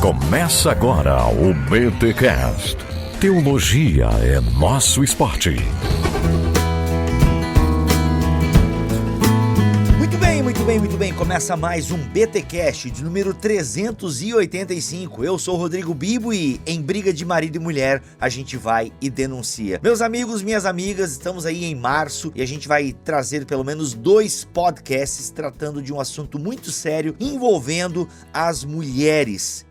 Começa agora o BTcast. Teologia é nosso esporte. Muito bem. Começa mais um BTcast de número 385. Eu sou o Rodrigo Bibo e em briga de marido e mulher a gente vai e denuncia. Meus amigos, minhas amigas, estamos aí em março e a gente vai trazer pelo menos 2 podcasts tratando de um assunto muito sério envolvendo as mulheres.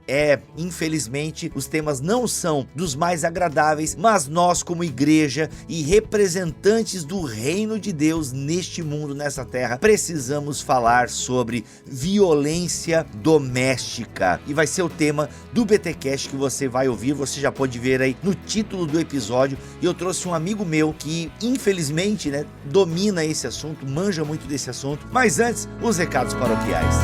Infelizmente, os temas não são dos mais agradáveis, mas nós, como igreja e representantes do reino de Deus neste mundo, nessa terra, precisamos falar sobre violência doméstica. E vai ser o tema do BTcast que você vai ouvir, você já pode ver aí no título do episódio. E eu trouxe um amigo meu que, infelizmente, domina esse assunto, manja muito desse assunto. Mas antes, os recados paroquiais.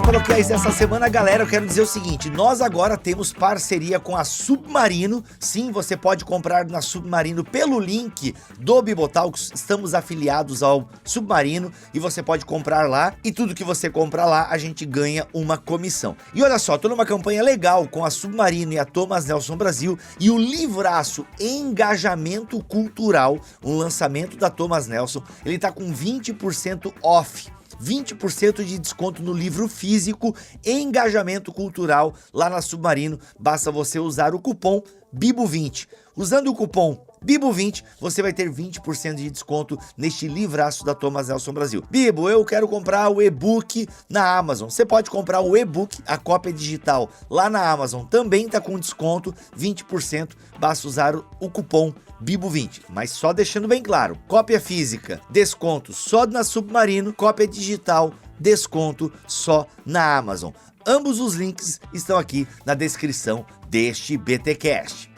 Paroquiais dessa semana, galera, eu quero dizer o seguinte: nós agora temos parceria com a Submarino. Sim, você pode comprar na Submarino pelo link do Bibotalks. Estamos afiliados ao Submarino e você pode comprar lá, e tudo que você comprar lá a gente ganha uma comissão. E olha só, tô numa campanha legal com a Submarino e a Thomas Nelson Brasil e o livraço Engajamento Cultural, um lançamento da Thomas Nelson. Ele tá com 20% off. 20% de desconto no livro físico Engajamento Cultural lá na Submarino. Basta você usar o cupom BIBO20. Usando o cupom BIBO20, você vai ter 20% de desconto neste livraço da Thomas Nelson Brasil. Bibo, eu quero comprar o e-book na Amazon. Você pode comprar o e-book, a cópia digital, lá na Amazon. Também está com desconto, 20%. Basta usar o cupom BIBO20. Mas só deixando bem claro, cópia física, desconto só na Submarino. Cópia digital, desconto só na Amazon. Ambos os links estão aqui na descrição deste BTcast.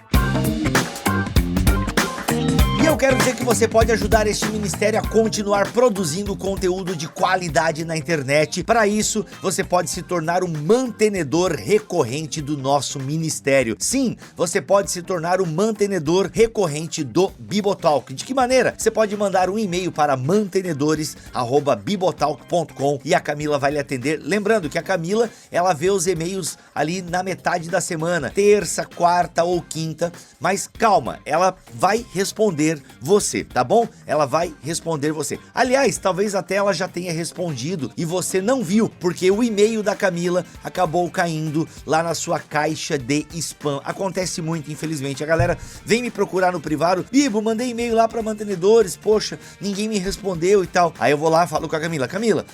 Eu quero dizer que você pode ajudar este ministério a continuar produzindo conteúdo de qualidade na internet. Para isso, você pode se tornar um mantenedor recorrente do nosso ministério. Sim, você pode se tornar um mantenedor recorrente do Bibotalk. De que maneira? Você pode mandar um e-mail para mantenedores@bibotalk.com e a Camila vai lhe atender. Lembrando que a Camila, ela vê os e-mails ali na metade da semana, terça, quarta ou quinta, mas calma, ela vai responder você, tá bom? Ela vai responder você. Aliás, talvez até ela já tenha respondido e você não viu, porque o e-mail da Camila acabou caindo lá na sua caixa de spam. Acontece muito, infelizmente. A galera vem me procurar no privado: Bibo, mandei e-mail lá para mantenedores, poxa, ninguém me respondeu e tal. Aí eu vou lá e falo com a Camila: Camila,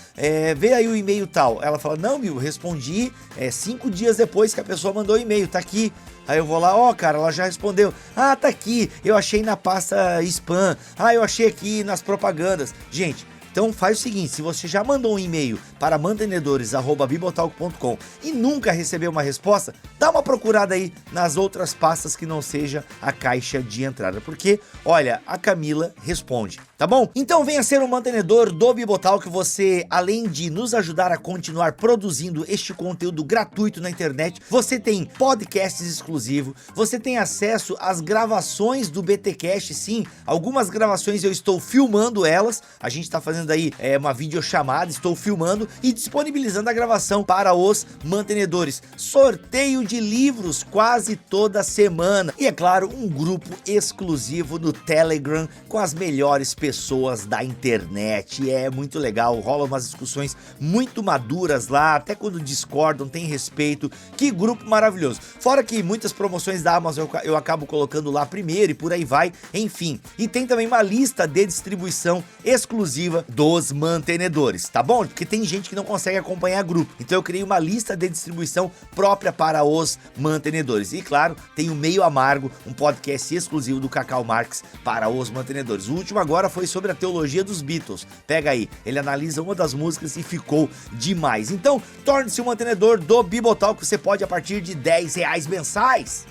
vê aí o e-mail tal. Ela fala: não, Bibo, respondi 5 dias depois que a pessoa mandou o e-mail, tá aqui. Aí eu vou lá, cara, ela já respondeu. Ah, tá aqui, eu achei na pasta spam. Ah, eu achei aqui nas propagandas. Gente, então faz o seguinte: se você já mandou um e-mail para mantenedores@bibotalk.com e nunca recebeu uma resposta, dá uma procurada aí nas outras pastas que não seja a caixa de entrada, porque, olha, a Camila responde, tá bom? Então venha ser um mantenedor do Bibotalk. Você, além de nos ajudar a continuar produzindo este conteúdo gratuito na internet, você tem podcasts exclusivos, você tem acesso às gravações do BTcast. Sim, algumas gravações eu estou filmando elas, a gente tá fazendo aí uma videochamada, estou filmando e disponibilizando a gravação para os mantenedores. Sorteio de livros quase toda semana e, é claro, um grupo exclusivo no Telegram com as melhores pessoas da internet. É muito legal, rolam umas discussões muito maduras lá, até quando discordam, tem respeito. Que grupo maravilhoso. Fora que muitas promoções da Amazon eu acabo colocando lá primeiro e por aí vai, enfim. E tem também uma lista de distribuição exclusiva dos mantenedores, tá bom? Porque tem gente que não consegue acompanhar grupo, então eu criei uma lista de distribuição própria para os mantenedores. E claro, tem o Meio Amargo, um podcast exclusivo do Cacau Marx para os mantenedores. O último agora foi sobre a teologia dos Beatles. Pega aí, ele analisa uma das músicas e ficou demais. Então, torne-se um mantenedor do Bibotalk, você pode a partir de R$10 mensais.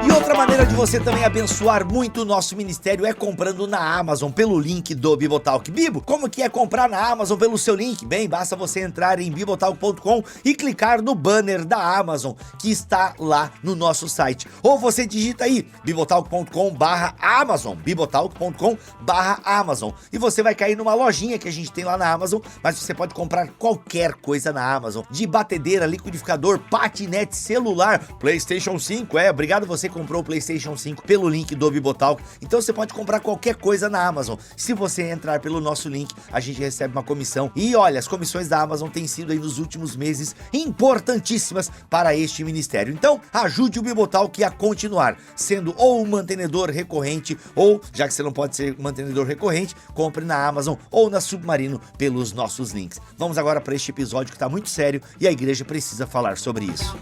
E outra maneira maneira de você também abençoar muito o nosso ministério é comprando na Amazon pelo link do Bibotalk. Bibo, como que é comprar na Amazon pelo seu link? Bem, basta você entrar em bibotalk.com e clicar no banner da Amazon que está lá no nosso site. Ou você digita aí bibotalk.com/Amazon, bibotalk.com/Amazon, e você vai cair numa lojinha que a gente tem lá na Amazon, mas você pode comprar qualquer coisa na Amazon, de batedeira, liquidificador, patinete, celular, PlayStation 5, obrigado você comprou o PlayStation 5 pelo link do Bibotalk, então você pode comprar qualquer coisa na Amazon. Se você entrar pelo nosso link, a gente recebe uma comissão, e olha, as comissões da Amazon têm sido aí nos últimos meses importantíssimas para este ministério. Então, ajude o Bibotalk a continuar sendo ou um mantenedor recorrente, ou, já que você não pode ser mantenedor recorrente, compre na Amazon ou na Submarino pelos nossos links. Vamos agora para este episódio que está muito sério e a igreja precisa falar sobre isso.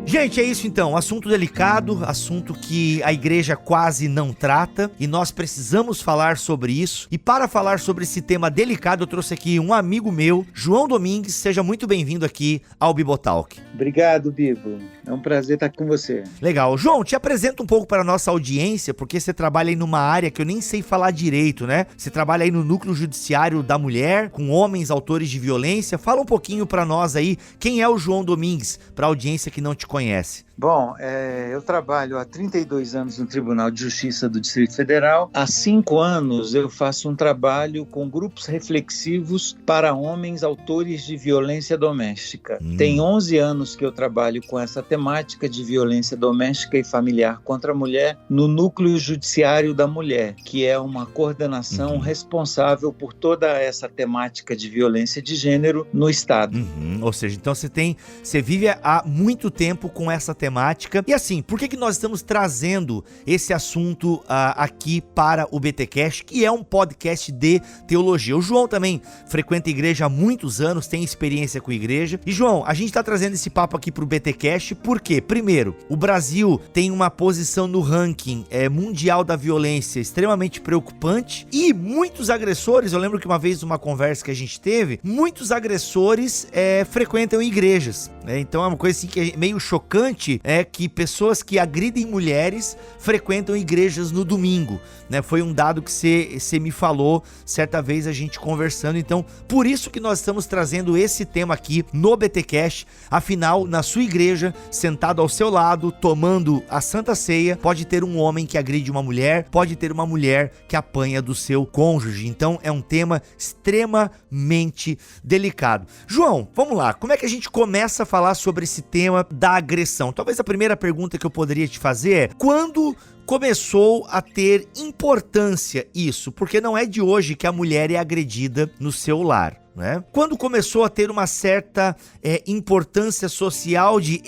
Gente, é isso então, assunto delicado, assunto que a igreja quase não trata e nós precisamos falar sobre isso. E para falar sobre esse tema delicado, eu trouxe aqui um amigo meu, João Domingues. Seja muito bem-vindo aqui ao Bibotalk. Obrigado, Bibo. É um prazer estar com você. Legal. João, te apresenta um pouco para a nossa audiência, porque você trabalha aí numa área que eu nem sei falar direito, né? Você trabalha aí no Núcleo Judiciário da Mulher, com homens autores de violência. Fala um pouquinho para nós aí, quem é o João Domingues, para a audiência que não te conhece. Bom, eu trabalho há 32 anos no Tribunal de Justiça do Distrito Federal. Há 5 anos eu faço um trabalho com grupos reflexivos para homens autores de violência doméstica. Tem 11 anos que eu trabalho com essa temática de violência doméstica e familiar contra a mulher no Núcleo Judiciário da Mulher, que é uma coordenação responsável por toda essa temática de violência de gênero no Estado. Ou seja, então você vive há muito tempo com essa temática. E assim, por que nós estamos trazendo esse assunto aqui para o BTcast, que é um podcast de teologia? O João também frequenta a igreja há muitos anos, tem experiência com a igreja. E João, a gente está trazendo esse papo aqui para o BTcast porque, primeiro, o Brasil tem uma posição no ranking mundial da violência extremamente preocupante e muitos agressores, eu lembro que uma vez numa conversa que a gente teve, muitos agressores frequentam igrejas. Então é uma coisa assim que é meio chocante, que pessoas que agridem mulheres frequentam igrejas no domingo, né? Foi um dado que você me falou certa vez a gente conversando. Então, por isso que nós estamos trazendo esse tema aqui no BTcast. Afinal, na sua igreja, sentado ao seu lado, tomando a Santa Ceia, pode ter um homem que agride uma mulher, pode ter uma mulher que apanha do seu cônjuge. Então, é um tema extremamente delicado. João, vamos lá. Como é que a gente começa a falar sobre esse tema da agressão? Talvez a primeira pergunta que eu poderia te fazer é: quando começou a ter importância isso? Porque não é de hoje que a mulher é agredida no seu lar, né? Quando começou a ter uma certa importância social de,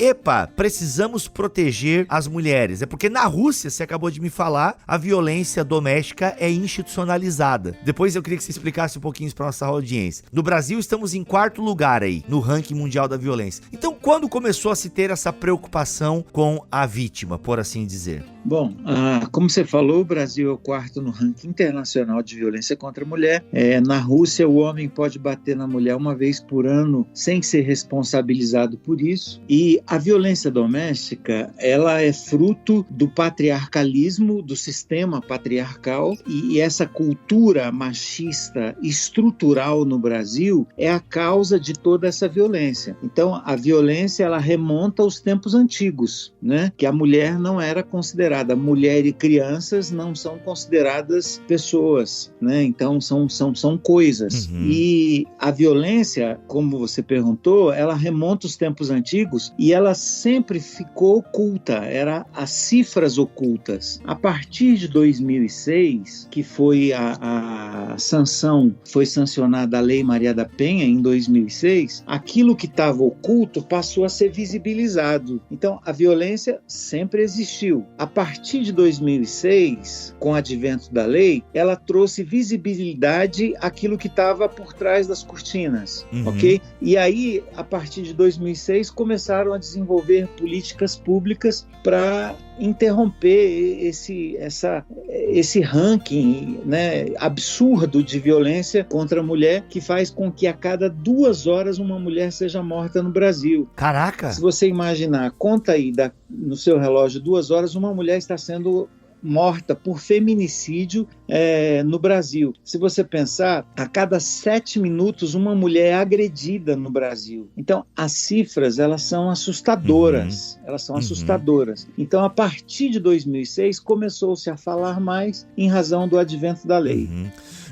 precisamos proteger as mulheres? É porque na Rússia, você acabou de me falar, a violência doméstica é institucionalizada. Depois eu queria que você explicasse um pouquinho isso para nossa audiência. No Brasil, estamos em 4º lugar aí, no ranking mundial da violência. Então, quando começou a se ter essa preocupação com a vítima, por assim dizer? Bom, como você falou, o Brasil é o 4º no ranking internacional de violência contra a mulher. Na Rússia, o homem pode bater na mulher uma vez por ano sem ser responsabilizado por isso. E a violência doméstica, ela é fruto do patriarcalismo, do sistema patriarcal, e essa cultura machista estrutural no Brasil é a causa de toda essa violência. Então, a violência, ela remonta aos tempos antigos, né? Que a mulher não era considerada. Mulher e crianças não são consideradas pessoas, né? Então são coisas. E a violência, como você perguntou, ela remonta aos tempos antigos e ela sempre ficou oculta, era as cifras ocultas. A partir de 2006, que foi a sanção, foi sancionada a Lei Maria da Penha em 2006, aquilo que estava oculto passou a ser visibilizado. Então a violência sempre existiu. A partir de 2006, com o advento da lei, ela trouxe visibilidade àquilo que estava por trás das cortinas, ok? E aí, a partir de 2006, começaram a desenvolver políticas públicas para interromper esse ranking, né, absurdo de violência contra a mulher, que faz com que a cada 2 horas uma mulher seja morta no Brasil. Caraca! Se você imaginar, conta aí no seu relógio 2 horas, uma mulher está sendo morta por feminicídio no Brasil. Se você pensar, a cada 7 minutos uma mulher é agredida no Brasil. Então, as cifras, elas são assustadoras. Elas são assustadoras. Então, a partir de 2006, começou-se a falar mais em razão do advento da lei.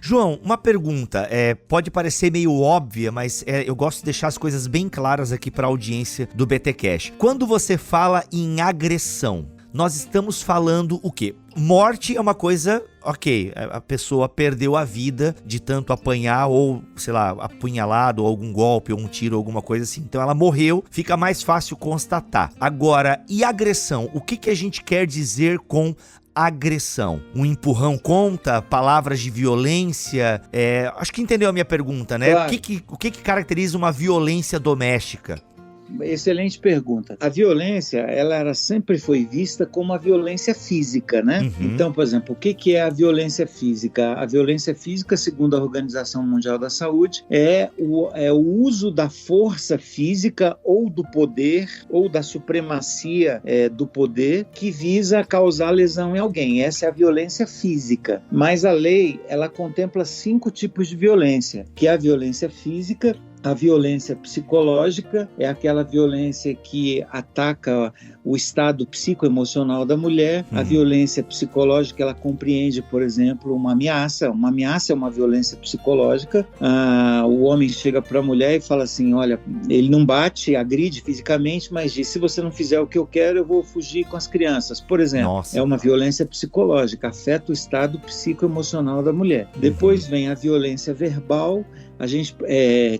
João, uma pergunta, pode parecer meio óbvia, mas eu gosto de deixar as coisas bem claras aqui para a audiência do BT Cash. Quando você fala em agressão, nós estamos falando o quê? Morte é uma coisa, ok, a pessoa perdeu a vida de tanto apanhar ou, sei lá, apunhalado ou algum golpe ou um tiro ou alguma coisa assim. Então ela morreu, fica mais fácil constatar. Agora, e agressão? O que a gente quer dizer com agressão? Um empurrão conta? Palavras de violência? Acho que entendeu a minha pergunta, né? Claro. O que caracteriza uma violência doméstica? Excelente pergunta. A violência, ela sempre foi vista como a violência física, né? Então, por exemplo, o que é a violência física? A violência física, segundo a Organização Mundial da Saúde, é o uso da força física ou do poder ou da supremacia do poder que visa causar lesão em alguém. Essa é a violência física. Mas a lei, ela contempla 5 tipos de violência, que é a violência física, a violência psicológica, é aquela violência que ataca o estado psicoemocional da mulher. A violência psicológica, ela compreende, por exemplo, uma ameaça. Uma ameaça é uma violência psicológica. O homem chega para a mulher e fala assim, olha, ele não bate, agride fisicamente, mas diz, se você não fizer o que eu quero, eu vou fugir com as crianças. Por exemplo, Nossa. É uma violência psicológica, afeta o estado psicoemocional da mulher. Depois vem a violência verbal, a gente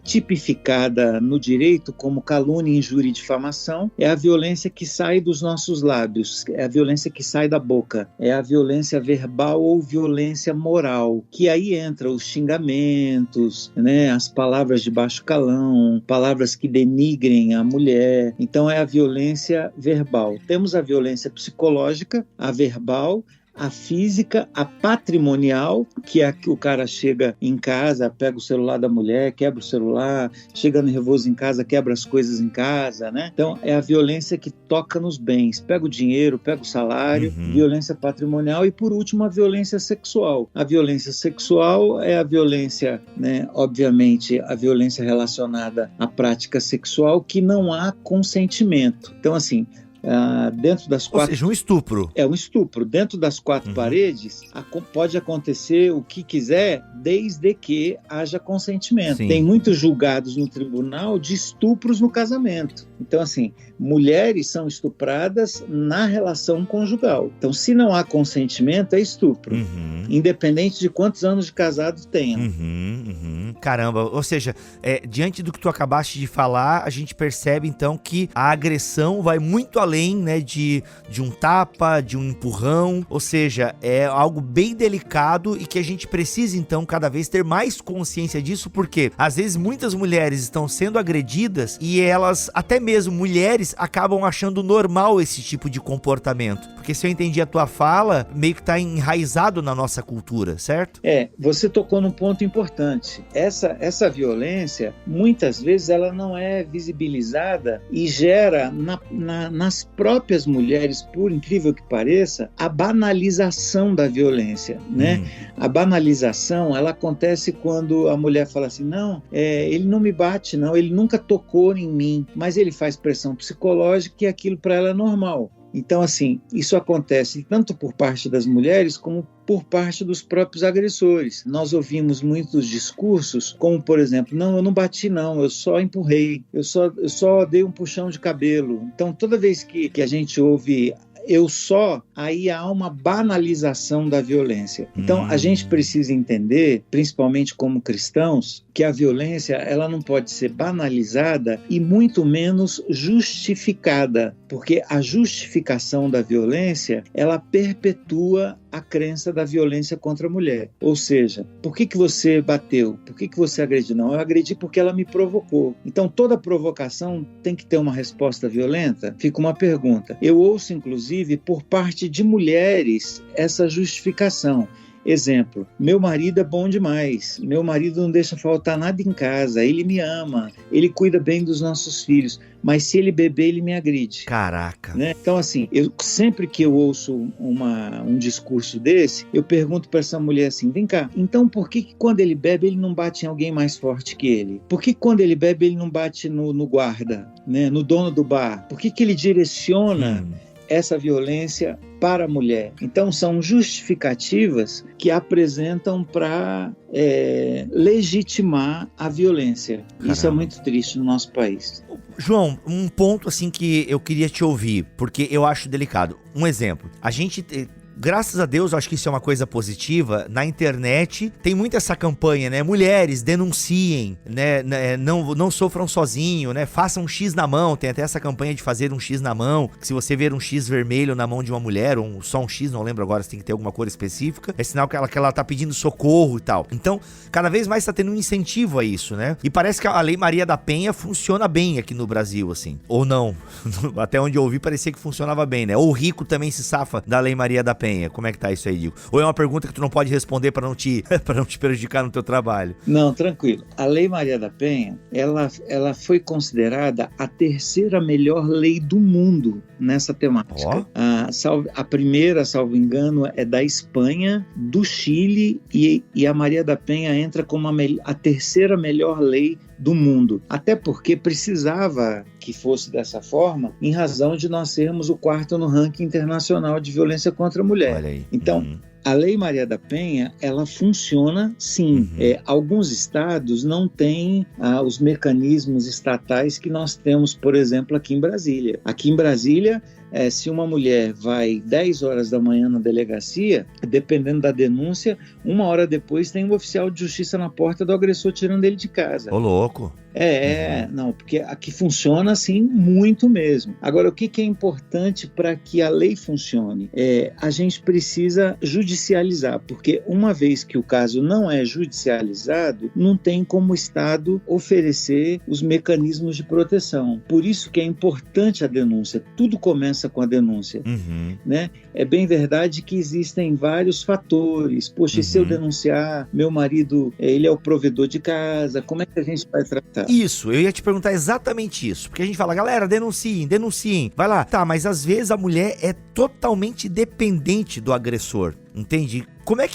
tipificada no direito como calúnia, injúria e difamação. É a violência que sai dos nossos lábios, é a violência que sai da boca, é a violência verbal ou violência moral, que aí entra os xingamentos, né, as palavras de baixo calão, palavras que denigrem a mulher. Então é a violência verbal. Temos a violência psicológica, a verbal, a física, a patrimonial, que é que o cara chega em casa, pega o celular da mulher, quebra o celular, chega nervoso em casa, quebra as coisas em casa, né? Então, é a violência que toca nos bens, pega o dinheiro, pega o salário, violência patrimonial e, por último, a violência sexual. A violência sexual é a violência, né, obviamente, a violência relacionada à prática sexual que não há consentimento. Então, assim, dentro das 4... Ou seja, um estupro. É um estupro. Dentro das 4 paredes, pode acontecer o que quiser, desde que haja consentimento. Sim. Tem muitos julgados no tribunal de estupros no casamento. Então, assim, mulheres são estupradas na relação conjugal. Então, se não há consentimento, é estupro. Independente de quantos anos de casado tenham. Caramba, ou seja, diante do que tu acabaste de falar, a gente percebe então que a agressão vai muito além, né, de um tapa, de um empurrão, ou seja, é algo bem delicado e que a gente precisa então cada vez ter mais consciência disso, porque às vezes muitas mulheres estão sendo agredidas e elas, até mesmo mulheres, acabam achando normal esse tipo de comportamento, porque se eu entendi a tua fala, meio que tá enraizado na nossa cultura, certo? Você tocou num ponto importante. Essa violência, muitas vezes, ela não é visibilizada e gera nas próprias mulheres, por incrível que pareça, a banalização da violência, né? A banalização, ela acontece quando a mulher fala assim, não, ele não me bate, não, ele nunca tocou em mim, mas ele faz pressão psicológica e aquilo para ela é normal. Então, assim, isso acontece tanto por parte das mulheres como por parte dos próprios agressores. Nós ouvimos muitos discursos, como, por exemplo, não, eu não bati não, eu só empurrei, eu só dei um puxão de cabelo. Então, toda vez que a gente ouve aí há uma banalização da violência. Então, a gente precisa entender, principalmente como cristãos, que a violência, ela não pode ser banalizada e muito menos justificada. Porque a justificação da violência, ela perpetua a crença da violência contra a mulher. Ou seja, por que você bateu? Por que você agrediu? Não, eu agredi porque ela me provocou. Então, toda provocação tem que ter uma resposta violenta? Fica uma pergunta. Eu ouço, inclusive, por parte de mulheres, essa justificação. Exemplo, meu marido é bom demais, meu marido não deixa faltar nada em casa, ele me ama, ele cuida bem dos nossos filhos, mas se ele beber, ele me agride. Caraca. Né? Então, assim, sempre que eu ouço um discurso desse, eu pergunto para essa mulher assim, vem cá, então por que quando ele bebe, ele não bate em alguém mais forte que ele? Por que quando ele bebe, ele não bate no guarda, né? No dono do bar? Por que ele direciona essa violência para a mulher? Então, são justificativas que apresentam para legitimar a violência. Caramba. Isso é muito triste no nosso país. João, um ponto assim que eu queria te ouvir, porque eu acho delicado. Um exemplo, a gente... Graças a Deus, eu acho que isso é uma coisa positiva. Na internet tem muito essa campanha, né? Mulheres, denunciem, né? Não sofram sozinho, né? Façam um X na mão. Tem até essa campanha de fazer um X na mão. Que se você ver um X vermelho na mão de uma mulher, ou só um X, não lembro agora se tem que ter alguma cor específica, é sinal que ela tá pedindo socorro e tal. Então, cada vez mais tá tendo um incentivo a isso, né? E parece que a Lei Maria da Penha funciona bem aqui no Brasil, assim. Ou não. Até onde eu ouvi, parecia que funcionava bem, né? Ou o rico também se safa da Lei Maria da Penha. Como é que tá isso aí, Diego? Ou é uma pergunta que tu não pode responder para não te prejudicar no teu trabalho? Não, tranquilo. A Lei Maria da Penha, ela foi considerada a terceira melhor lei do mundo nessa temática. A primeira, salvo engano, é da Espanha, do Chile, e a Maria da Penha entra como a terceira melhor lei do mundo. Até porque precisava que fosse dessa forma, em razão de nós sermos o quarto no ranking internacional de violência contra a mulher. Olha aí. Então, a Lei Maria da Penha, ela funciona sim. Alguns estados não têm os mecanismos estatais que nós temos, por exemplo, aqui em Brasília. Aqui em Brasília, se uma mulher vai 10 horas da manhã na delegacia, dependendo da denúncia, 1 hora depois tem um oficial de justiça na porta do agressor tirando ele de casa. Ô, louco. Não, porque aqui funciona assim muito mesmo. Agora, o que é importante para que a lei funcione? A gente precisa judicializar, porque uma vez que o caso não é judicializado, não tem como o Estado oferecer os mecanismos de proteção. Por isso que é importante a denúncia. Tudo começa com a denúncia. Né? É bem verdade que existem vários fatores. Poxa, e se eu denunciar, meu marido, ele é o provedor de casa, como é que a gente vai tratar? Isso, eu ia te perguntar exatamente isso. Porque a gente fala, galera, denunciem. Vai lá. Tá, mas às vezes a mulher é totalmente dependente do agressor. Entende? Como é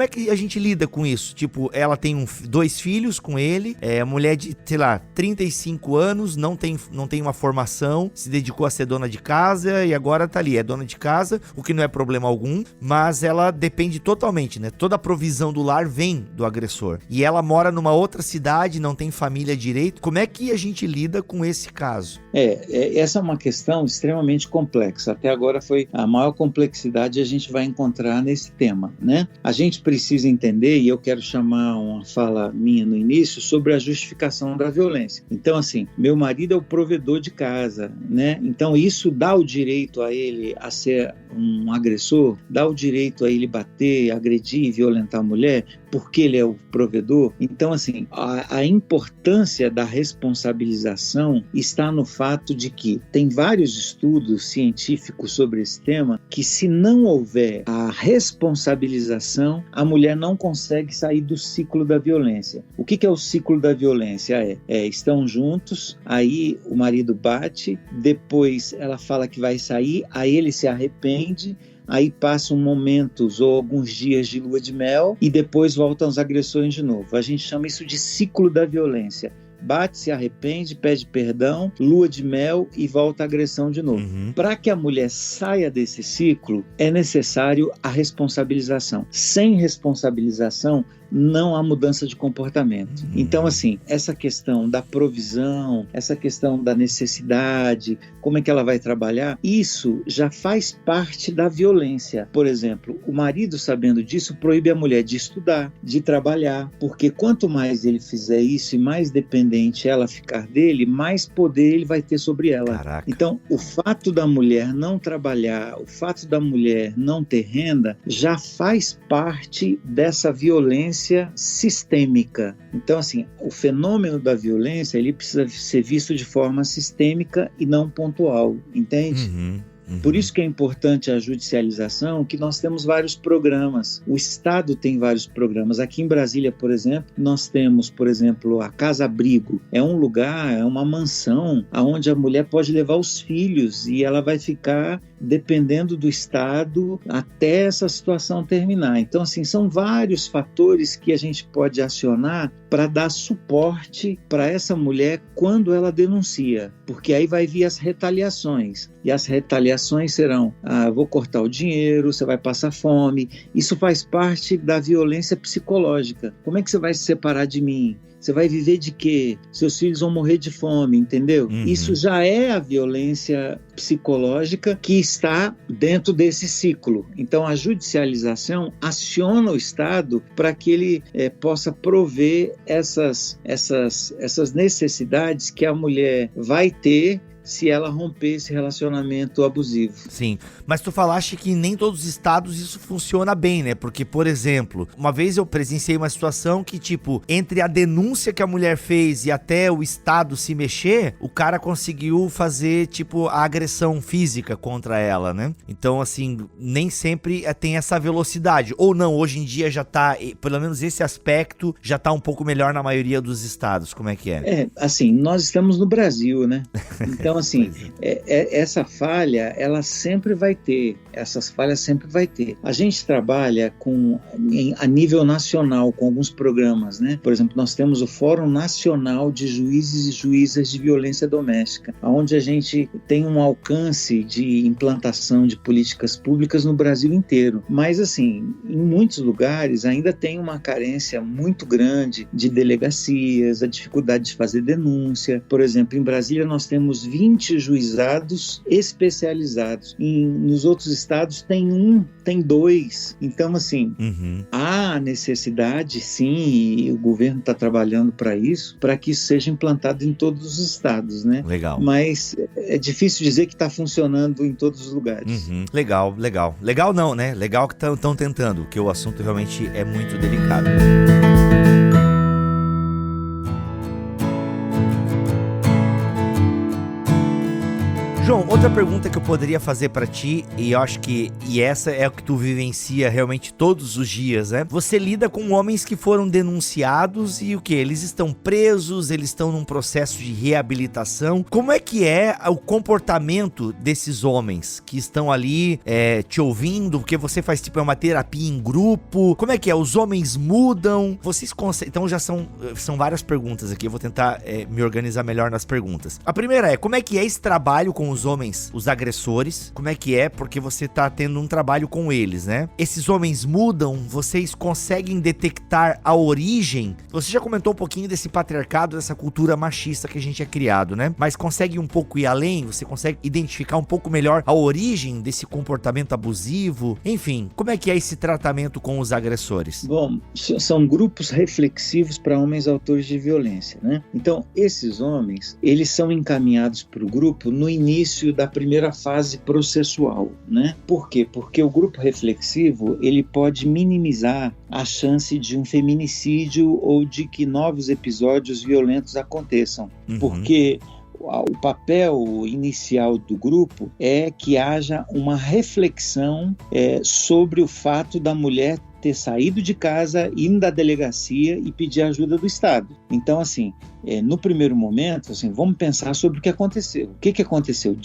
que a gente lida com isso? Tipo, ela tem 2 filhos com ele, mulher de, sei lá, 35 anos, não tem uma formação, se dedicou a ser dona de casa e agora tá ali, é dona de casa, o que não é problema algum, mas ela depende totalmente, né? Toda a provisão do lar vem do agressor. E ela mora numa outra cidade, não tem família direito. Como é que a gente lida com esse caso? Essa é uma questão extremamente complexa. Até agora foi a maior complexidade que a gente vai encontrar nesse tema, né? A gente precisa entender, e eu quero chamar uma fala minha no início, sobre a justificação da violência. Então, assim, meu marido é o provedor de casa, né? Então, isso dá o direito a ele a ser um agressor, dá o direito a ele bater, agredir e violentar a mulher, porque ele é o provedor. Então, assim, a importância da responsabilização está no fato de que tem vários estudos científicos sobre esse tema, que se não houver a responsabilização, a mulher não consegue sair do ciclo da violência. O que é o ciclo da violência? Estão juntos, aí o marido bate, depois ela fala que vai sair, aí ele se arrepende, aí passam momentos ou alguns dias de lua de mel e depois voltam as agressões de novo. A gente chama isso de ciclo da violência. Bate, se arrepende, pede perdão, lua de mel e volta a agressão de novo. Para que a mulher saia desse ciclo, é necessário a responsabilização. Sem responsabilização, não há mudança de comportamento. Então, assim, essa questão da provisão, essa questão da necessidade, como é que ela vai trabalhar, isso já faz parte da violência. Por exemplo, o marido, sabendo disso, proíbe a mulher de estudar, de trabalhar, porque quanto mais ele fizer isso e mais dependente ela ficar dele, mais poder ele vai ter sobre ela. Caraca. Então, o fato da mulher não trabalhar, o fato da mulher não ter renda, já faz parte dessa violência sistêmica. Então, assim, o fenômeno da violência, ele precisa ser visto de forma sistêmica e não pontual, entende? Por isso que é importante a judicialização, que nós temos vários programas. O Estado tem vários programas. Aqui em Brasília, por exemplo, nós temos, por exemplo, a Casa Abrigo. É um lugar, é uma mansão, onde a mulher pode levar os filhos e ela vai ficar dependendo do Estado até essa situação terminar. Então, assim, são vários fatores que a gente pode acionar para dar suporte para essa mulher quando ela denuncia, porque aí vai vir as retaliações. E as retaliações serão, vou cortar o dinheiro, você vai passar fome. Isso faz parte da violência psicológica. Como é que você vai se separar de mim? Você vai viver de quê? Seus filhos vão morrer de fome, entendeu? Isso já é a violência psicológica que está dentro desse ciclo. Então, a judicialização aciona o Estado para que ele possa prover essas necessidades que a mulher vai ter se ela romper esse relacionamento abusivo. Sim, mas tu falaste que nem todos os estados isso funciona bem, né? Porque, por exemplo, uma vez eu presenciei uma situação que, tipo, entre a denúncia que a mulher fez e até o estado se mexer, o cara conseguiu fazer, tipo, a agressão física contra ela, né? Então, assim, nem sempre tem essa velocidade. Ou não, hoje em dia já tá, pelo menos esse aspecto, já tá um pouco melhor na maioria dos estados. Como é que é? Assim, nós estamos no Brasil, né? Então, assim, essa falha, ela sempre vai ter, essas falhas sempre vai ter. A gente trabalha a nível nacional com alguns programas, né? Por exemplo, nós temos o Fórum Nacional de Juízes e Juízas de Violência Doméstica, onde a gente tem um alcance de implantação de políticas públicas no Brasil inteiro. Mas, assim, em muitos lugares ainda tem uma carência muito grande de delegacias, a dificuldade de fazer denúncia. Por exemplo, em Brasília nós temos 20 juizados especializados. Nos outros estados tem 1, tem 2. Então, assim, há necessidade, sim, e o governo está trabalhando para isso, para que isso seja implantado em todos os estados, né? Legal. Mas é difícil dizer que está funcionando em todos os lugares. Legal. Legal não, né? Legal que estão tentando, porque o assunto realmente é muito delicado. João, outra pergunta que eu poderia fazer pra ti, e eu acho que essa é o que tu vivencia realmente todos os dias, né? Você lida com homens que foram denunciados e o que? Eles estão presos, eles estão num processo de reabilitação. Como é que é o comportamento desses homens que estão ali te ouvindo? Porque você faz tipo uma terapia em grupo. Como é que é? Os homens mudam? Vocês então já são várias perguntas aqui, eu vou tentar me organizar melhor nas perguntas. A primeira é, como é que é esse trabalho com os homens, os agressores? Como é que é? Porque você tá tendo um trabalho com eles, né? Esses homens mudam? Vocês conseguem detectar a origem? Você já comentou um pouquinho desse patriarcado, dessa cultura machista que a gente é criado, né? Mas consegue um pouco ir além? Você consegue identificar um pouco melhor a origem desse comportamento abusivo? Enfim, como é que é esse tratamento com os agressores? Bom, são grupos reflexivos para homens autores de violência, né? Então, esses homens, eles são encaminhados para o grupo no início da primeira fase processual, né? Por quê? Porque o grupo reflexivo, ele pode minimizar a chance de um feminicídio ou de que novos episódios violentos aconteçam. Porque o papel inicial do grupo é que haja uma reflexão sobre o fato da mulher ter saído de casa, indo à delegacia e pedir ajuda do Estado. Então, assim, no primeiro momento, assim, vamos pensar sobre o que aconteceu. O que aconteceu?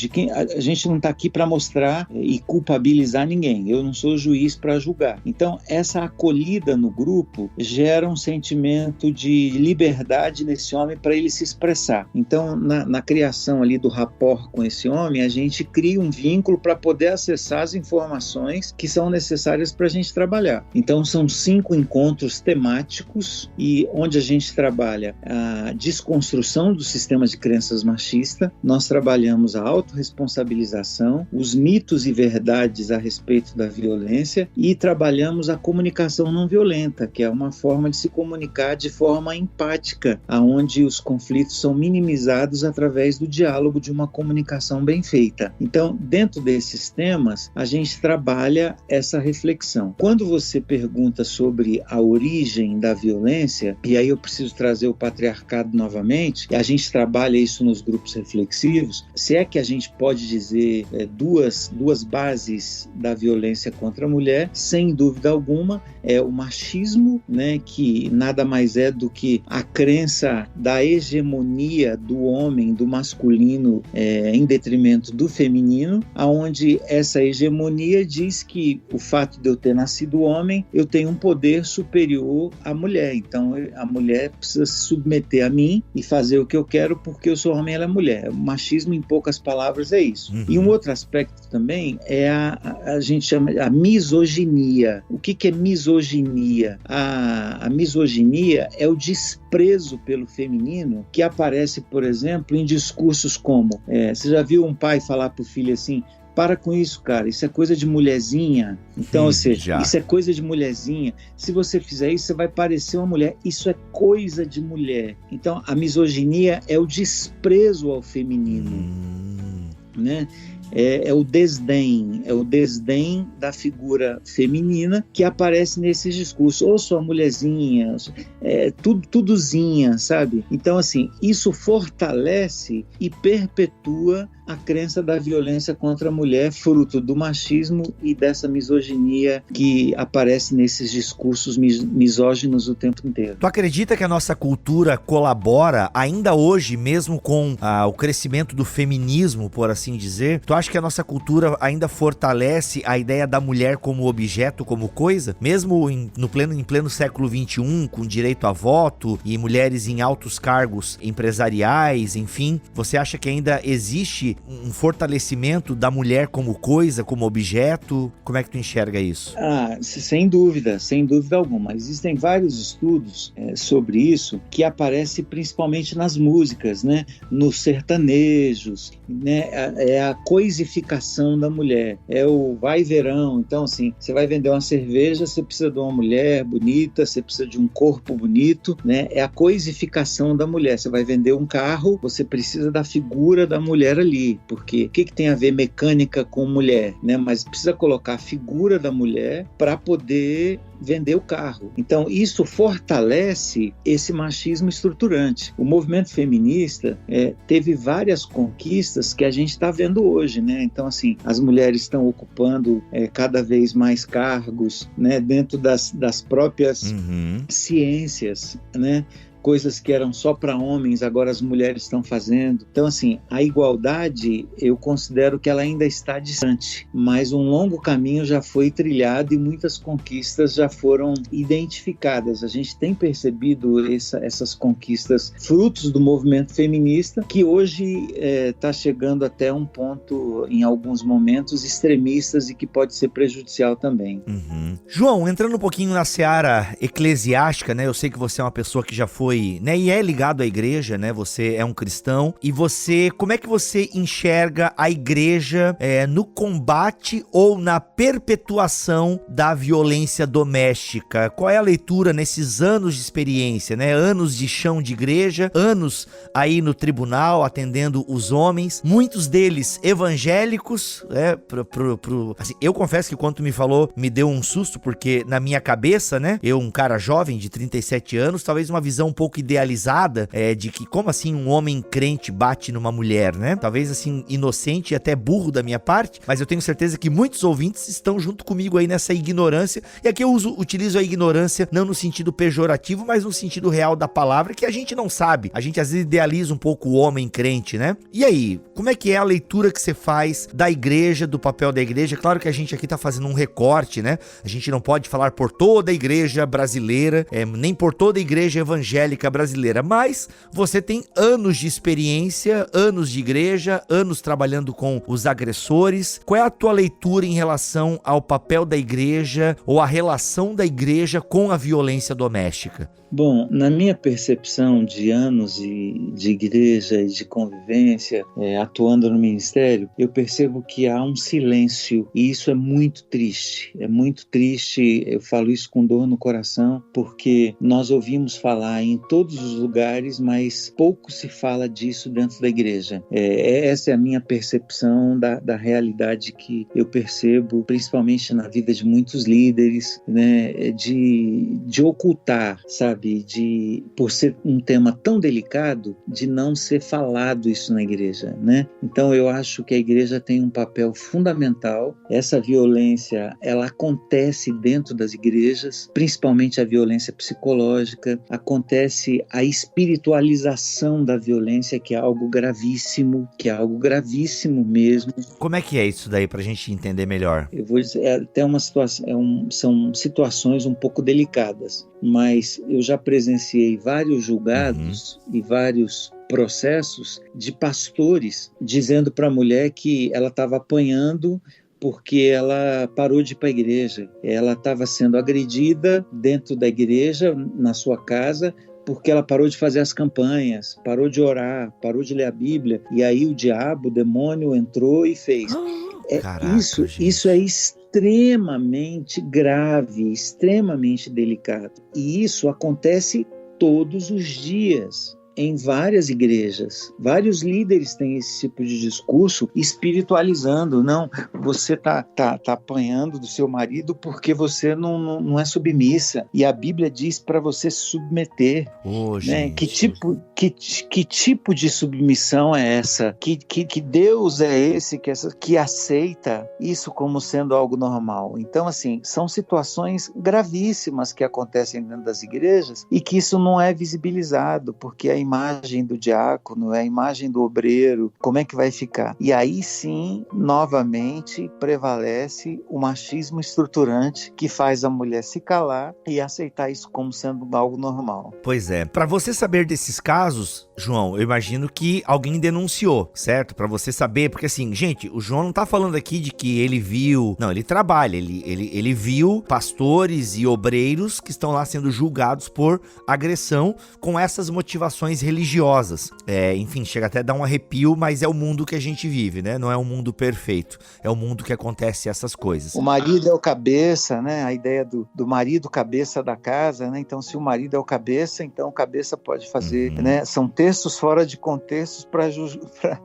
A gente não está aqui para mostrar e culpabilizar ninguém. Eu não sou juiz para julgar. Então, essa acolhida no grupo gera um sentimento de liberdade nesse homem para ele se expressar. Então, na criação ali do rapport com esse homem, a gente cria um vínculo para poder acessar as informações que são necessárias para a gente trabalhar. Então, são 5 encontros temáticos e onde a gente trabalha a desconstrução do sistema de crenças machista, nós trabalhamos a autorresponsabilização, os mitos e verdades a respeito da violência e trabalhamos a comunicação não violenta, que é uma forma de se comunicar de forma empática, onde os conflitos são minimizados através do diálogo de uma comunicação bem feita. Então, dentro desses temas, a gente trabalha essa reflexão. Quando você pergunta sobre a origem da violência, e aí eu preciso trazer o patriarcado novamente, e a gente trabalha isso nos grupos reflexivos, se é que a gente pode dizer duas bases da violência contra a mulher, sem dúvida alguma, é o machismo, né, que nada mais é do que a crença da hegemonia do homem, do masculino, em detrimento do feminino, aonde essa hegemonia diz que o fato de eu ter nascido homem, eu tenho um poder superior à mulher. Então, a mulher precisa se submeter a mim e fazer o que eu quero porque eu sou homem e ela é mulher. O machismo, em poucas palavras, é isso. E um outro aspecto também é a gente chama a misoginia. O que é misoginia? A misoginia é o desprezo pelo feminino que aparece, por exemplo, em discursos como você já viu um pai falar para o filho assim: para com isso, cara, isso é coisa de mulherzinha. Então, ou seja, isso é coisa de mulherzinha. Se você fizer isso, você vai parecer uma mulher. Isso é coisa de mulher. Então, a misoginia é o desprezo ao feminino, né? É o desdém da figura feminina que aparece nesses discursos, ou sua mulherzinha, tudozinha, sabe? Então, assim, isso fortalece e perpetua a crença da violência contra a mulher, fruto do machismo e dessa misoginia que aparece nesses discursos misóginos o tempo inteiro. Tu acredita que a nossa cultura colabora ainda hoje, mesmo com o crescimento do feminismo, por assim dizer? Tu acha que a nossa cultura ainda fortalece a ideia da mulher como objeto, como coisa? Mesmo em pleno século XXI, com direito a voto e mulheres em altos cargos empresariais, enfim, você acha que ainda existe um fortalecimento da mulher como coisa, como objeto? Como é que tu enxerga isso? Sem dúvida alguma. Existem vários estudos sobre isso que aparecem principalmente nas músicas, né? Nos sertanejos, né? É a coisificação da mulher, é o vai verão. Então, assim, você vai vender uma cerveja, você precisa de uma mulher bonita, você precisa de um corpo bonito, né? É a coisificação da mulher. Você vai vender um carro, você precisa da figura da mulher ali. Porque o que tem a ver mecânica com mulher, né? Mas precisa colocar a figura da mulher para poder vender o carro. Então, isso fortalece esse machismo estruturante. O movimento feminista teve várias conquistas que a gente está vendo hoje, né? Então, assim, as mulheres estão ocupando cada vez mais cargos, né? Dentro das próprias ciências, né? Coisas que eram só para homens, agora as mulheres estão fazendo. Então, assim, a igualdade, eu considero que ela ainda está distante, mas um longo caminho já foi trilhado e muitas conquistas já foram identificadas. A gente tem percebido essas conquistas frutos do movimento feminista, que hoje está chegando até um ponto, em alguns momentos, extremistas e que pode ser prejudicial também. João, entrando um pouquinho na seara eclesiástica, né? Eu sei que você é uma pessoa que já foi, né, e é ligado à igreja, né? Você é um cristão. E como é que você enxerga a igreja no combate ou na perpetuação da violência doméstica? Qual é a leitura nesses anos de experiência, né? Anos de chão de igreja, anos aí no tribunal atendendo os homens, muitos deles evangélicos, né? Assim, eu confesso que quando tu me falou, me deu um susto, porque na minha cabeça, né? Eu, um cara jovem de 37 anos, talvez uma visão um pouco pouco idealizada, de que como assim um homem crente bate numa mulher, né? Talvez assim, inocente e até burro da minha parte, mas eu tenho certeza que muitos ouvintes estão junto comigo aí nessa ignorância, e aqui eu utilizo a ignorância não no sentido pejorativo, mas no sentido real da palavra, que a gente não sabe, a gente às vezes idealiza um pouco o homem crente, né? E aí, como é que é a leitura que você faz da igreja, do papel da igreja? Claro que a gente aqui tá fazendo um recorte, né? A gente não pode falar por toda a igreja brasileira, nem por toda a igreja evangélica brasileira, mas você tem anos de experiência, anos de igreja, anos trabalhando com os agressores. Qual é a tua leitura em relação ao papel da igreja ou a relação da igreja com a violência doméstica? Bom, na minha percepção de anos de igreja e de convivência, atuando no ministério, eu percebo que há um silêncio, e isso é muito triste. É muito triste, eu falo isso com dor no coração, porque nós ouvimos falar em todos os lugares, mas pouco se fala disso dentro da igreja. Essa é a minha percepção da realidade que eu percebo, principalmente na vida de muitos líderes, né, de ocultar, sabe? Por ser um tema tão delicado, de não ser falado isso na igreja, né? Então eu acho que a igreja tem um papel fundamental. Essa violência, ela acontece dentro das igrejas, principalmente a violência psicológica, acontece a espiritualização da violência, que é algo gravíssimo mesmo. Como é que é isso daí, pra gente entender melhor? Eu vou dizer, até uma situação, são situações um pouco delicadas, mas eu já presenciei vários julgados e vários processos de pastores dizendo para a mulher que ela estava apanhando porque ela parou de ir para a igreja. Ela estava sendo agredida dentro da igreja, na sua casa, porque ela parou de fazer as campanhas, parou de orar, parou de ler a Bíblia, e aí o diabo, o demônio entrou e fez. Caraca, isso é extremamente grave, extremamente delicado. E isso acontece todos os dias em várias igrejas. Vários líderes têm esse tipo de discurso espiritualizando. Não, você tá apanhando do seu marido porque você não é submissa. E a Bíblia diz para você se submeter. Né? Que tipo de submissão é essa? Que Deus é esse que aceita isso como sendo algo normal? Então, assim, são situações gravíssimas que acontecem dentro das igrejas e que isso não é visibilizado, porque a imagem do diácono, a imagem do obreiro, como é que vai ficar? E aí sim, novamente, prevalece o machismo estruturante que faz a mulher se calar e aceitar isso como sendo algo normal. Pois é. Para você saber desses casos, João, eu imagino que alguém denunciou, certo? Para você saber, porque assim, gente, o João não tá falando aqui de que ele viu... Não, ele trabalha, ele viu pastores e obreiros que estão lá sendo julgados por agressão com essas motivações religiosas. Enfim, chega até a dar um arrepio, mas é o mundo que a gente vive, né? Não é um mundo perfeito, é o mundo que acontece essas coisas. O marido é o cabeça, né? A ideia do marido cabeça da casa, né? Então, se o marido é o cabeça, então o cabeça pode fazer, né? São textos fora de contextos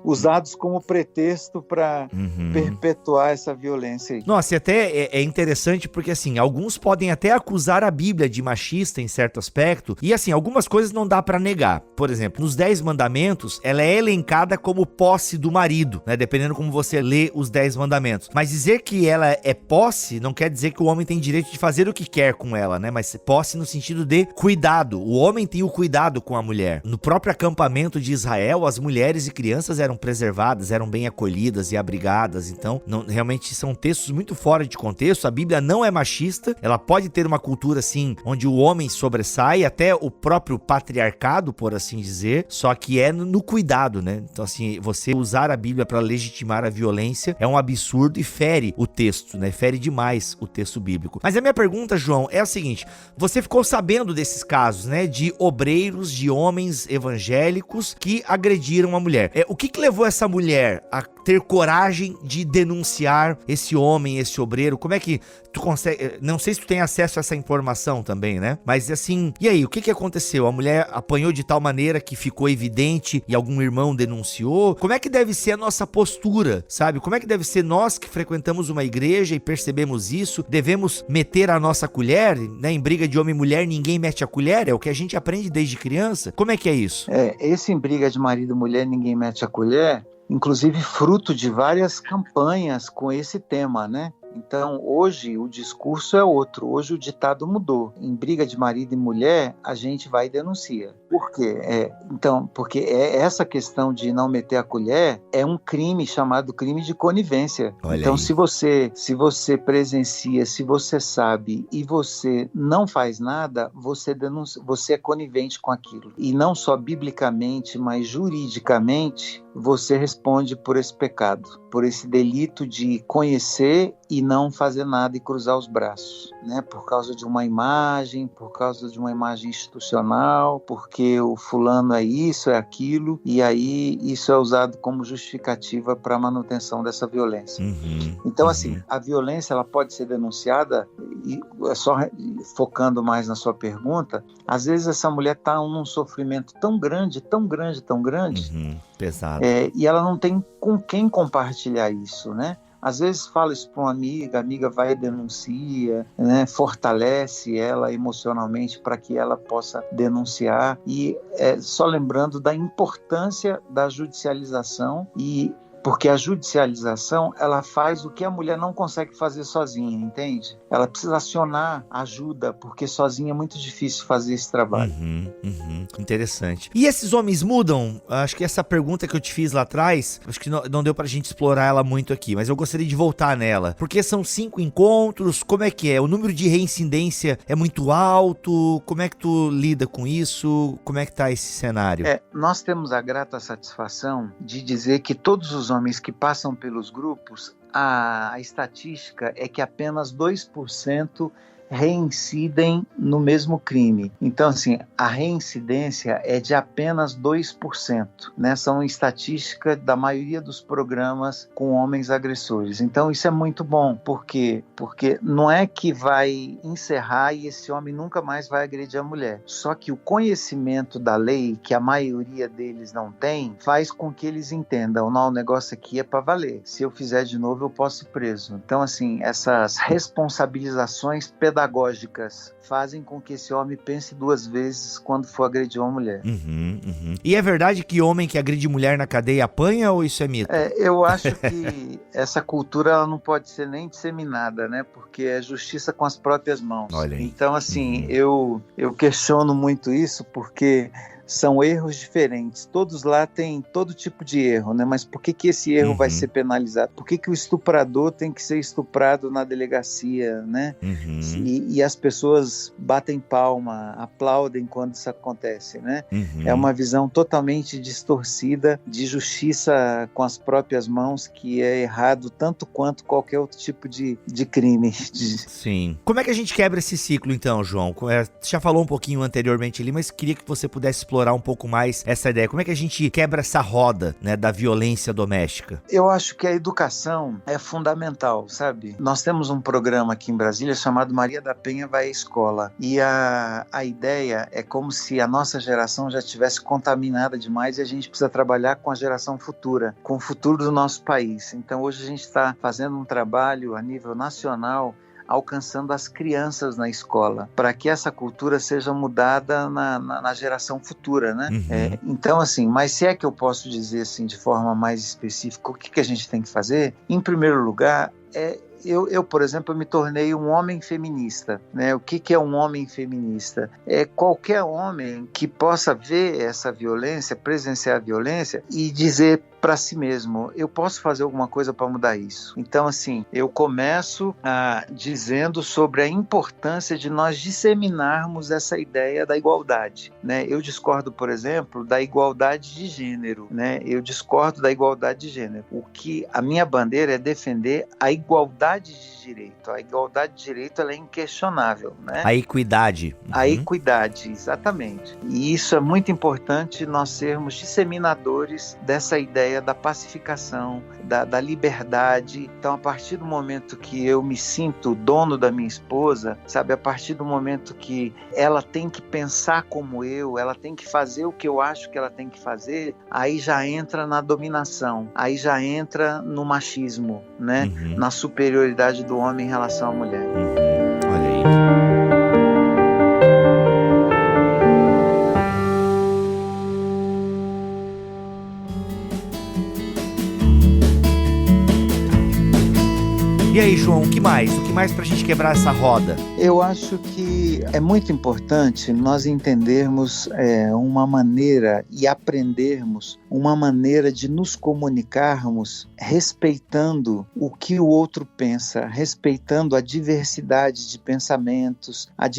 usados como pretexto para perpetuar essa violência aí. Nossa, e até é interessante porque, assim, alguns podem até acusar a Bíblia de machista em certo aspecto, e assim, algumas coisas não dá para negar. Por exemplo, nos 10 mandamentos, ela é elencada como posse do marido, né? Dependendo como você lê os 10 mandamentos. Mas dizer que ela é posse não quer dizer que o homem tem direito de fazer o que quer com ela, né? Mas posse no sentido de cuidado. O homem tem o cuidado com a mulher. No próprio acampamento de Israel, as mulheres e crianças eram preservadas, eram bem acolhidas e abrigadas. Então, realmente são textos muito fora de contexto. A Bíblia não é machista. Ela pode ter uma cultura, assim, onde o homem sobressai, até o próprio patriarcado, por assim dizer, só que é no cuidado, né? Então, assim, você usar a Bíblia para legitimar a violência é um absurdo e fere o texto, né? Fere demais o texto bíblico. Mas a minha pergunta, João, é a seguinte: você ficou sabendo desses casos, né? De obreiros, de homens evangélicos que agrediram a mulher. O que levou essa mulher a ter coragem de denunciar esse homem, esse obreiro? Como é que tu consegue... Não sei se tu tem acesso a essa informação também, né? Mas assim, e aí, o que aconteceu? A mulher apanhou de tal maneira que ficou evidente e algum irmão denunciou? Como é que deve ser a nossa postura, sabe? Como é que deve ser nós que frequentamos uma igreja e percebemos isso? Devemos meter a nossa colher, né? Em briga de homem e mulher, ninguém mete a colher, é o que a gente aprende desde criança. Como é que é isso? Esse em briga de marido e mulher, ninguém mete a colher, inclusive fruto de várias campanhas com esse tema, né? Então, hoje o discurso é outro, hoje o ditado mudou. Em briga de marido e mulher, a gente vai e denuncia. Por quê? Porque essa questão de não meter a colher é um crime chamado crime de conivência. Olha então, aí. se você presencia, se você sabe e você não faz nada, você denuncia, você é conivente com aquilo. E não só biblicamente, mas juridicamente, você responde por esse pecado, por esse delito de conhecer e não fazer nada e cruzar os braços, né? Por causa de uma imagem, por causa de uma imagem institucional, porque o fulano é isso, é aquilo, e aí isso é usado como justificativa para a manutenção dessa violência. Então, assim, a violência ela pode ser denunciada, e só focando mais na sua pergunta, às vezes essa mulher está num sofrimento tão grande, Pesado. E ela não tem com quem compartilhar isso, né? Às vezes fala isso para uma amiga, a amiga vai e denuncia, né? Fortalece ela emocionalmente para que ela possa denunciar. E só lembrando da importância da judicialização, porque a judicialização ela faz o que a mulher não consegue fazer sozinha, entende? Ela precisa acionar ajuda, porque sozinha é muito difícil fazer esse trabalho. Interessante. E esses homens mudam? Acho que essa pergunta que eu te fiz lá atrás, acho que não deu pra gente explorar ela muito aqui, mas eu gostaria de voltar nela. Porque são 5 encontros, como é que é? O número de reincidência é muito alto? Como é que tu lida com isso? Como é que tá esse cenário? Nós temos a grata satisfação de dizer que todos os homens que passam pelos grupos, a estatística é que apenas 2% reincidem no mesmo crime. Então, assim, a reincidência é de apenas 2%, né? São estatísticas da maioria dos programas com homens agressores. Então, isso é muito bom. Por quê? Porque não é que vai encerrar e esse homem nunca mais vai agredir a mulher. Só que o conhecimento da lei, que a maioria deles não tem, faz com que eles entendam, não, o negócio aqui é para valer. Se eu fizer de novo, eu posso ir preso. Então, assim, essas responsabilizações pedagógicas fazem com que esse homem pense 2 vezes quando for agredir uma mulher. E é verdade que homem que agride mulher na cadeia apanha, ou isso é mito? Eu acho que essa cultura ela não pode ser nem disseminada, né? Porque é justiça com as próprias mãos. Olha aí. Então, assim, eu questiono muito isso, porque são erros diferentes. Todos lá têm todo tipo de erro, né? Mas por que esse erro vai ser penalizado? Por que o estuprador tem que ser estuprado na delegacia, né? E as pessoas batem palma, aplaudem quando isso acontece, né? É uma visão totalmente distorcida de justiça com as próprias mãos, que é errado tanto quanto qualquer outro tipo de crime. Sim. Como é que a gente quebra esse ciclo, então, João? Você já falou um pouquinho anteriormente ali, mas queria que você pudesse explorar um pouco mais essa ideia. Como é que a gente quebra essa roda, né, da violência doméstica? Eu acho que a educação é fundamental, sabe? Nós temos um programa aqui em Brasília chamado Maria da Penha Vai à Escola. E a ideia é como se a nossa geração já estivesse contaminada demais e a gente precisa trabalhar com a geração futura, com o futuro do nosso país. Então hoje a gente está fazendo um trabalho a nível nacional alcançando as crianças na escola, para que essa cultura seja mudada na geração futura, né? Então, assim, mas se é que eu posso dizer assim, de forma mais específica, o que a gente tem que fazer? Em primeiro lugar, eu, por exemplo, me tornei um homem feminista, né? O que é um homem feminista? É qualquer homem que possa ver essa violência, presenciar a violência e dizer para si mesmo, eu posso fazer alguma coisa para mudar isso. Então, assim, eu começo dizendo sobre a importância de nós disseminarmos essa ideia da igualdade, né? Eu discordo, por exemplo, da igualdade de gênero, né? Eu discordo da igualdade de gênero. A minha bandeira é defender a igualdade de direito. A igualdade de direito ela é inquestionável, né? A equidade. A equidade, exatamente. E isso é muito importante, nós sermos disseminadores dessa ideia ideia da pacificação, da liberdade. Então, a partir do momento que eu me sinto dono da minha esposa, sabe, a partir do momento que ela tem que pensar como eu, ela tem que fazer o que eu acho que ela tem que fazer, aí já entra na dominação, aí já entra no machismo, né? Na superioridade do homem em relação à mulher. Olha aí. E aí, João, o que mais? O que mais pra gente quebrar essa roda? Eu acho que é muito importante nós entendermos uma maneira e aprendermos uma maneira de nos comunicarmos respeitando o que o outro pensa, respeitando a diversidade de pensamentos, as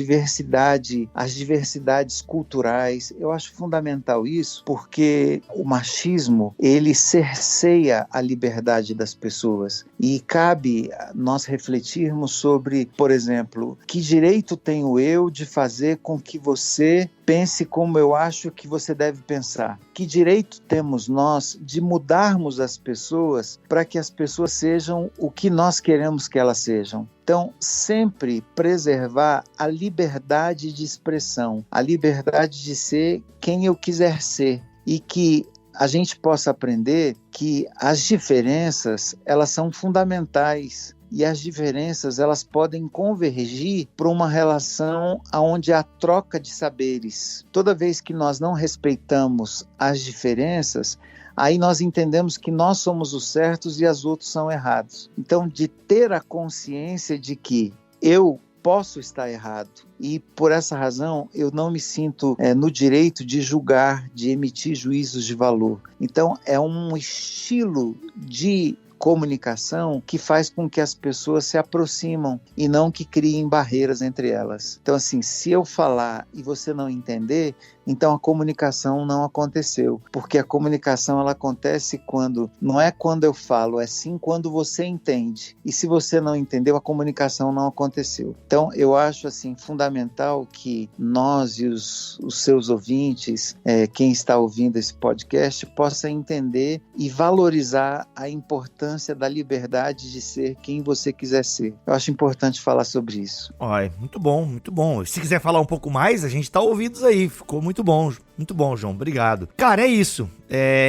diversidades culturais. Eu acho fundamental isso, porque o machismo, ele cerceia a liberdade das pessoas e cabe nós refletirmos sobre, por exemplo, que direito tenho eu de fazer com que você pense como eu acho que você deve pensar? Que direito temos nós de mudarmos as pessoas para que as pessoas sejam o que nós queremos que elas sejam? Então, sempre preservar a liberdade de expressão, a liberdade de ser quem eu quiser ser, e que a gente possa aprender que as diferenças, elas são fundamentais. E as diferenças, elas podem convergir para uma relação onde há troca de saberes. Toda vez que nós não respeitamos as diferenças, aí nós entendemos que nós somos os certos e os outros são errados. Então, de ter a consciência de que eu posso estar errado e, por essa razão, eu não me sinto no direito de julgar, de emitir juízos de valor. Então, é um estilo de comunicação que faz com que as pessoas se aproximam e não que criem barreiras entre elas. Então, assim, se eu falar e você não entender, então a comunicação não aconteceu, porque a comunicação ela acontece não é quando eu falo, é sim quando você entende. E se você não entendeu, a comunicação não aconteceu. Então, eu acho assim fundamental que nós e os seus ouvintes, quem está ouvindo esse podcast, possa entender e valorizar a importância da liberdade de ser quem você quiser ser. Eu acho importante falar sobre isso. Olha, muito bom, muito bom. Se quiser falar um pouco mais, a gente tá ouvidos aí. Ficou muito bom, João. Obrigado. Cara, é isso.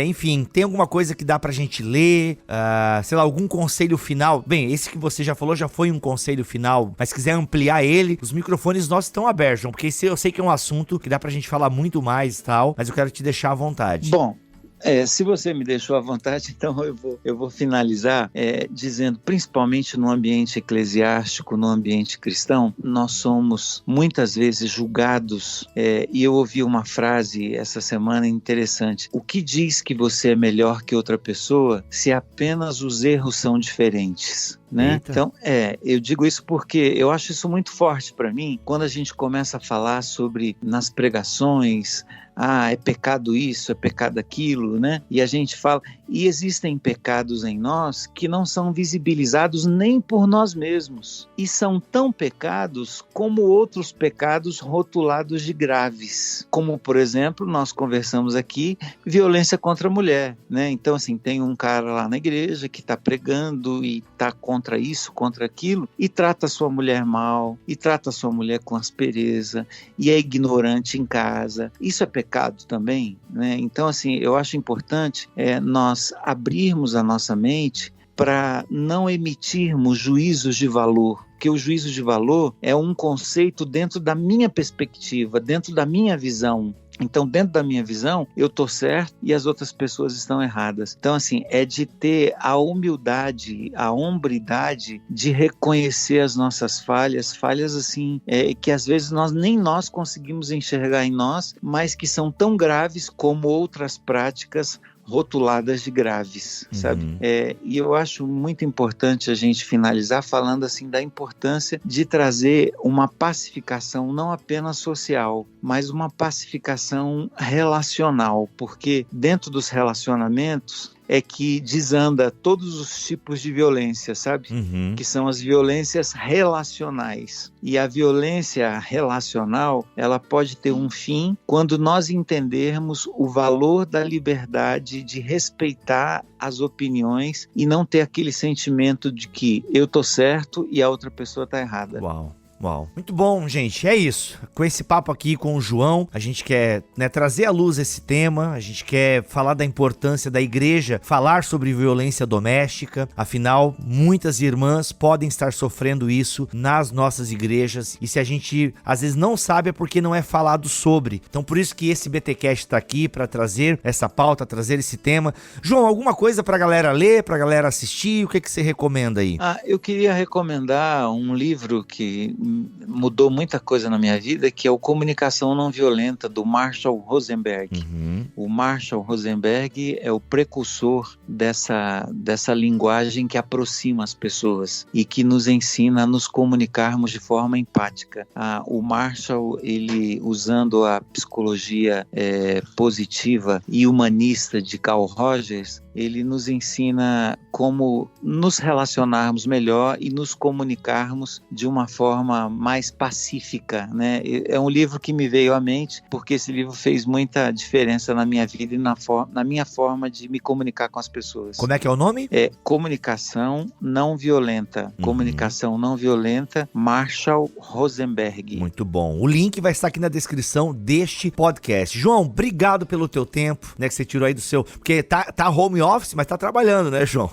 Enfim, tem alguma coisa que dá pra gente ler? Sei lá, algum conselho final? Bem, esse que você já falou já foi um conselho final, mas se quiser ampliar ele, os microfones nossos estão abertos, João, porque eu sei que é um assunto que dá pra gente falar muito mais e tal, mas eu quero te deixar à vontade. Bom, se você me deixou à vontade, então eu vou finalizar dizendo, principalmente no ambiente eclesiástico, no ambiente cristão, nós somos muitas vezes julgados, e eu ouvi uma frase essa semana interessante: o que diz que você é melhor que outra pessoa se apenas os erros são diferentes? Né? Então, eu digo isso porque eu acho isso muito forte para mim, quando a gente começa a falar sobre, nas pregações, é pecado isso, é pecado aquilo, né? E a gente fala, e existem pecados em nós que não são visibilizados nem por nós mesmos, e são tão pecados como outros pecados rotulados de graves, como, por exemplo, nós conversamos aqui, violência contra a mulher, né? Então, assim, tem um cara lá na igreja que está pregando e está contra isso, contra aquilo, e trata a sua mulher mal, e trata a sua mulher com aspereza, e é ignorante em casa. Isso é pecado também, né? Então, assim, eu acho importante nós abrirmos a nossa mente para não emitirmos juízos de valor, porque o juízo de valor é um conceito dentro da minha perspectiva, dentro da minha visão. Então, dentro da minha visão, eu estou certo e as outras pessoas estão erradas. Então, assim, é de ter a humildade, a hombridade de reconhecer as nossas falhas assim, que às vezes nem nós conseguimos enxergar em nós, mas que são tão graves como outras práticas rotuladas de graves, sabe? E eu acho muito importante a gente finalizar falando assim da importância de trazer uma pacificação não apenas social, mas uma pacificação relacional, porque dentro dos relacionamentos é que desanda todos os tipos de violência, sabe? Que são as violências relacionais. E a violência relacional, ela pode ter um fim quando nós entendermos o valor da liberdade de respeitar as opiniões e não ter aquele sentimento de que eu tô certo e a outra pessoa tá errada. Uau. Muito bom, gente. É isso. Com esse papo aqui com o João, a gente quer, trazer à luz esse tema, a gente quer falar da importância da igreja, falar sobre violência doméstica. Afinal, muitas irmãs podem estar sofrendo isso nas nossas igrejas e se a gente às vezes não sabe é porque não é falado sobre. Então por isso que esse BTcast está aqui para trazer essa pauta, trazer esse tema. João, alguma coisa pra galera ler, pra galera assistir? O que você recomenda aí? Eu queria recomendar um livro que mudou muita coisa na minha vida, que é o Comunicação Não Violenta, do Marshall Rosenberg. O Marshall Rosenberg é o precursor dessa linguagem que aproxima as pessoas e que nos ensina a nos comunicarmos de forma empática. O Marshall, ele usando a psicologia positiva e humanista de Carl Rogers, ele nos ensina como nos relacionarmos melhor e nos comunicarmos de uma forma mais pacífica, né? É um livro que me veio à mente porque esse livro fez muita diferença na minha vida e na minha forma de me comunicar com as pessoas. Como é que é o nome? É Comunicação Não Violenta. Comunicação Não Violenta, Marshall Rosenberg. Muito bom. O link vai estar aqui na descrição deste podcast. João, obrigado pelo teu tempo, que você tirou aí do seu... Porque tá home office, mas tá trabalhando, né, João?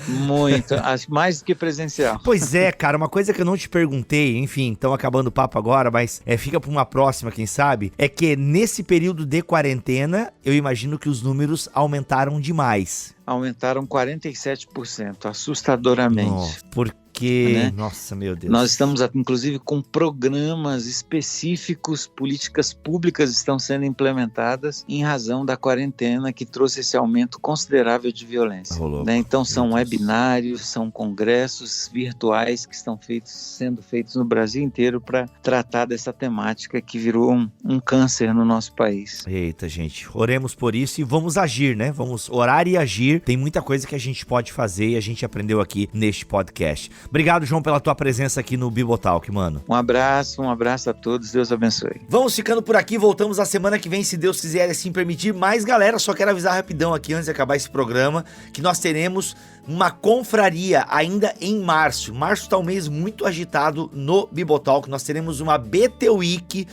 Muito. Acho mais do que presencial. Pois é, cara. Uma coisa que eu não te perguntei, enfim, estão acabando o papo agora, mas fica para uma próxima, quem sabe, é que nesse período de quarentena, eu imagino que os números aumentaram demais. Aumentaram 47%, assustadoramente. Porque, nossa, meu Deus. Nós estamos, inclusive, com programas específicos, políticas públicas estão sendo implementadas em razão da quarentena que trouxe esse aumento considerável de violência. Então, são webinários, são congressos virtuais que estão sendo feitos no Brasil inteiro para tratar dessa temática que virou um câncer no nosso país. Eita, gente, oremos por isso e vamos agir, né? Vamos orar e agir. Tem muita coisa que a gente pode fazer e a gente aprendeu aqui neste podcast. Obrigado, João, pela tua presença aqui no Bibotalk, mano. Um abraço a todos, Deus abençoe. Vamos ficando por aqui, voltamos a semana que vem, se Deus quiser assim permitir. Mas, galera, só quero avisar rapidão aqui, antes de acabar esse programa, que nós teremos uma confraria ainda em março. Março está um mês muito agitado no Bibotalk. Nós teremos uma BT Week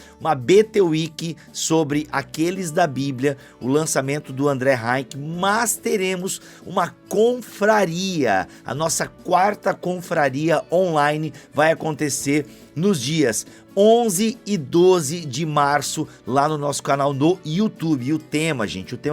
sobre aqueles da Bíblia, o lançamento do André Heinck, mas teremos uma confraria, a nossa quarta confraria online vai acontecer nos dias 11 e 12 de março, lá no nosso canal no YouTube. E o tema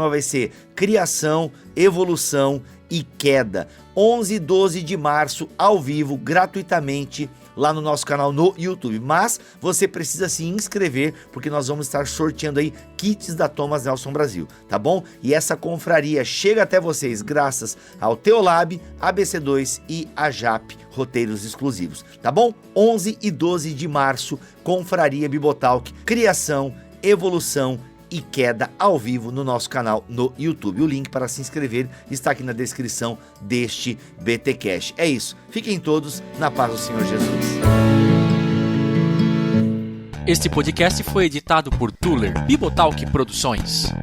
vai ser criação, evolução e queda. 11 e 12 de março, ao vivo, gratuitamente, lá no nosso canal no YouTube. Mas você precisa se inscrever, porque nós vamos estar sorteando aí kits da Thomas Nelson Brasil, tá bom? E essa confraria chega até vocês graças ao Teolab, ABC2 e a JAP, roteiros exclusivos, tá bom? 11 e 12 de março, confraria Bibotalk, criação, evolução e queda, ao vivo no nosso canal no YouTube. O link para se inscrever está aqui na descrição deste BTcast. É isso, fiquem todos na paz do Senhor Jesus. Este podcast foi editado por Tuller Bibotalk Produções.